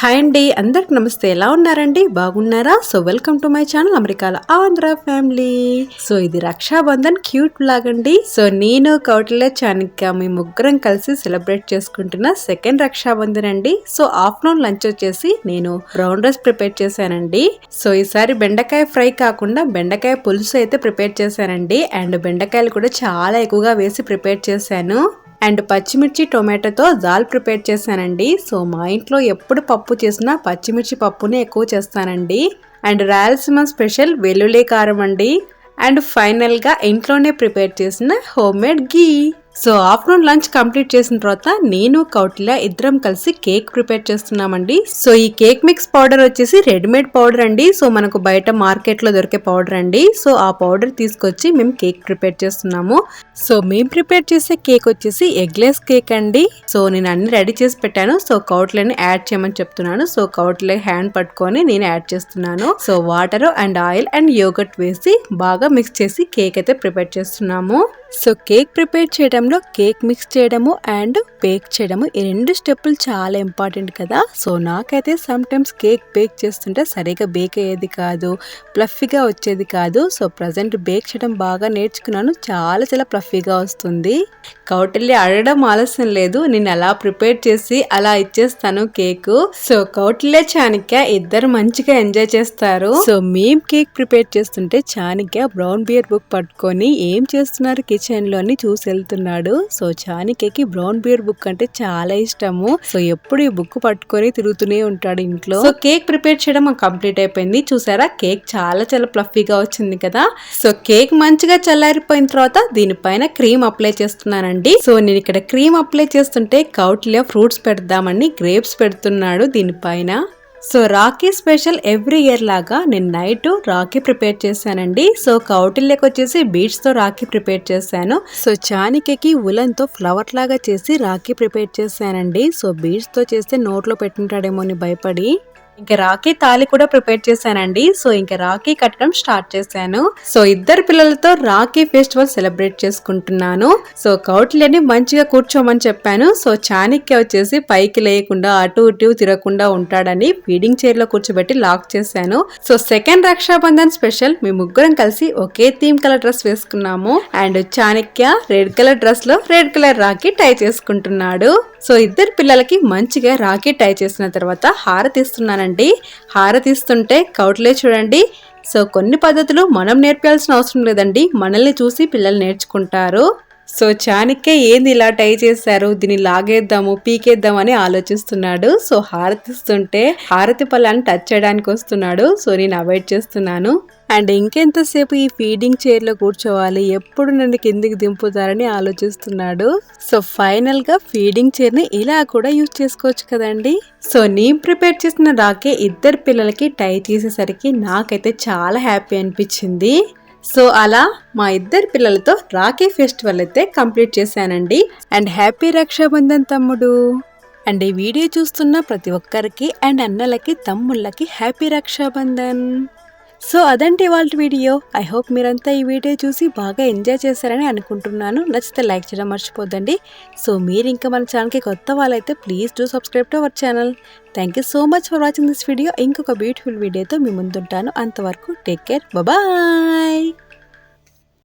Hi అండి, అందరికి నమస్తే. ఎలా ఉన్నారండి? బాగున్నారా? So welcome to my channel అమెరికాలో ఆంధ్ర ఫ్యామిలీ. సో ఇది రక్షాబంధన్ క్యూట్ బ్లాగ్ అండి. సో నేను కౌటిల్య చాణక్య మీ ముగ్గురం కలిసి సెలబ్రేట్ చేసుకుంటున్న సెకండ్ రక్షాబంధన్ అండి. సో ఆఫ్టర్నూన్ లంచ్ వచ్చేసి నేను బ్రౌన్ రైస్ ప్రిపేర్ చేశానండి. సో ఈసారి బెండకాయ ఫ్రై కాకుండా బెండకాయ పులుసు అయితే ప్రిపేర్ చేశానండి. అండ్ బెండకాయలు కూడా చాలా ఎక్కువగా వేసి ప్రిపేర్ చేశాను. అండ్ పచ్చిమిర్చి టొమాటోతో దాల్ ప్రిపేర్ చేశానండి. సో మా ఇంట్లో ఎప్పుడు పప్పు చేసినా పచ్చిమిర్చి పప్పునే ఎక్కువ చేస్తానండి. అండ్ రాయలసీమ స్పెషల్ వెల్లుల్లి కారం అండి. అండ్ ఫైనల్గా ఇంట్లోనే ప్రిపేర్ చేసిన హోమ్ మేడ్ ఘీ. సో ఆఫ్టర్నూన్ లంచ్ కంప్లీట్ చేసిన తర్వాత నేను కౌటిల్య ఇద్దరం కలిసి కేక్ ప్రిపేర్ చేస్తున్నామండి. సో ఈ కేక్ మిక్స్ పౌడర్ వచ్చేసి రెడీమేడ్ పౌడర్ అండి. సో మనకు బయట మార్కెట్ లో దొరికే పౌడర్ అండి. సో ఆ పౌడర్ తీసుకొచ్చి మేము కేక్ ప్రిపేర్ చేస్తున్నాము. సో మేము ప్రిపేర్ చేసే కేక్ వచ్చేసి ఎగ్లెస్ కేక్ అండి. సో నేను అన్ని రెడీ చేసి పెట్టాను. సో కౌటిల్యని యాడ్ చేయమని చెప్తున్నాను. సో కౌటిల్య హ్యాండ్ పట్టుకొని నేను యాడ్ చేస్తున్నాను. So water and oil and yoghurt వేసి బాగా మిక్స్ చేసి కేక్ అయితే ప్రిపేర్ చేస్తున్నాము. సో కేక్ ప్రిపేర్ చేయడంలో కేక్ మిక్స్ చేయడము అండ్ బేక్ చేయడము ఈ రెండు స్టెప్పులు చాలా ఇంపార్టెంట్ కదా. సో నాకైతే సమ్ టైమ్స్ కేక్ బేక్ చేస్తుంటే సరిగా బేక్ అయ్యేది కాదు, ప్లఫీగా వచ్చేది కాదు. సో ప్రజెంట్ బేక్ చేయడం బాగా నేర్చుకున్నాను. చాలా ప్లఫీగా వస్తుంది. కౌటిల్య అడగడం ఆలస్యం లేదు, నేను అలా ప్రిపేర్ చేసి అలా ఇచ్చేస్తాను కేక్. సో కౌటిల్య చాణక్య ఇద్దరు మంచిగా ఎంజాయ్ చేస్తారు. సో మేం కేక్ ప్రిపేర్ చేస్తుంటే చాణక్య బ్రౌన్ బియర్ బుక్ పట్టుకొని ఏం చేస్తున్నారు కిచెన్ లో అని చూసి వెళ్తున్నాడు. సో చాణక్యకి బ్రౌన్ బియర్ బుక్ అంటే చాలా ఇష్టము. సో ఎప్పుడు ఈ బుక్ పట్టుకొని తిరుగుతూనే ఉంటాడు ఇంట్లో. సో కేక్ ప్రిపేర్ చేయడం కంప్లీట్ అయిపోయింది. చూసారా కేక్ చాలా ప్లఫీగా వచ్చింది కదా. సో కేక్ మంచిగా చల్లారిపోయిన తర్వాత దీనిపైన క్రీమ్ అప్లై చేస్తున్నానండి. సో నేను ఇక్కడ క్రీమ్ అప్లై చేస్తుంటే కౌటిల్య ఫ్రూట్స్ పెడదామని గ్రేప్స్ పెడుతున్నాడు దీనిపైన. So Rakhi special every year లాగా నేను నైట్ రాఖీ ప్రిపేర్ చేశానండి. సో కౌటిల్యకి వచ్చేసి బీడ్స్ తో రాఖీ ప్రిపేర్ చేశాను. సో చాణక్యకి ఉలన్ తో ఫ్లవర్ లాగా చేసి రాఖీ ప్రిపేర్ చేశానండి. సో బీడ్స్ తో చేస్తే నోట్లో పెట్టుంటాడేమో అని భయపడి ఇంకా రాఖీ తాళి కూడా ప్రిపేర్ చేశానండి. సో ఇంకా రాఖీ కట్టడం స్టార్ట్ చేశాను. సో ఇద్దరు పిల్లలతో రాఖీ ఫెస్టివల్ సెలబ్రేట్ చేసుకుంటున్నాను. సో కౌటిల్యని మంచిగా కూర్చోమని చెప్పాను. సో చాణక్య వచ్చేసి పైకి లేకుండా అటు ఇటు తిరగకుండా ఉంటాడని ఫీడింగ్ చైర్ లో కూర్చోబెట్టి లాక్ చేశాను. సో సెకండ్ రక్షాబంధన్ స్పెషల్ మీ ముగ్గురం కలిసి ఒకే థీమ్ కలర్ డ్రెస్ వేసుకున్నాము. And Chanakya red colour dress లో రెడ్ కలర్ రాఖీ టై చేసుకుంటున్నాడు. సో ఇద్దరు పిల్లలకి మంచిగా రాఖీ టై చేసిన తర్వాత హారతి ఇస్తున్నానండి. హారతి ఇస్తుంటే కౌటిల్య చూడండి. సో కొన్ని పద్ధతులు మనం నేర్పాల్సిన అవసరం లేదండి, మనల్ని చూసి పిల్లలు నేర్చుకుంటారు. సో చాణక్య ఏంది ఇలా టై చేశారు, దీన్ని లాగేద్దాము పీకేద్దాం అని ఆలోచిస్తున్నాడు. సో హారతి ఇస్తుంటే హారతి పళ్ళని టచ్ చేయడానికి వస్తున్నాడు. సో నేను అవాయిడ్ చేస్తున్నాను. అండ్ ఇంకెంతసేపు ఈ ఫీడింగ్ చైర్ లో కూర్చోవాలి, ఎప్పుడు నన్ను కిందికి దింపుతారని ఆలోచిస్తున్నాడు. సో ఫైనల్ గా ఫీడింగ్ చైర్ ని ఇలా కూడా యూజ్ చేసుకోవచ్చు కదండి. సో నేను ప్రిపేర్ చేసిన రాఖీ ఇద్దరు పిల్లలకి టై చేసేసరికి నాకైతే చాలా హ్యాపీ అనిపించింది. సో అలా మా ఇద్దరు పిల్లలతో రాఖీ ఫెస్టివల్ అయితే కంప్లీట్ చేశానండి. అండ్ హ్యాపీ రక్షాబంధన్ తమ్ముడు. అండ్ ఈ వీడియో చూస్తున్న ప్రతి ఒక్కరికి అండ్ అన్నలకి తమ్ముళ్ళకి హ్యాపీ రక్షాబంధన్. సో అదంటే ఇవాళ వీడియో. ఐ హోప్ మీరంతా ఈ వీడియో చూసి బాగా ఎంజాయ్ చేశారని అనుకుంటున్నాను. నచ్చితే లైక్ చేయడం మర్చిపోద్దండి. సో మీరు ఇంకా మన ఛానల్కి కొత్త వాళ్ళైతే please do subscribe to our channel. Thank you so much for watching this video. ఇంకొక బ్యూటిఫుల్ వీడియోతో మీ ముందుంటాను. అంతవరకు టేక్ కేర్, బాయ్.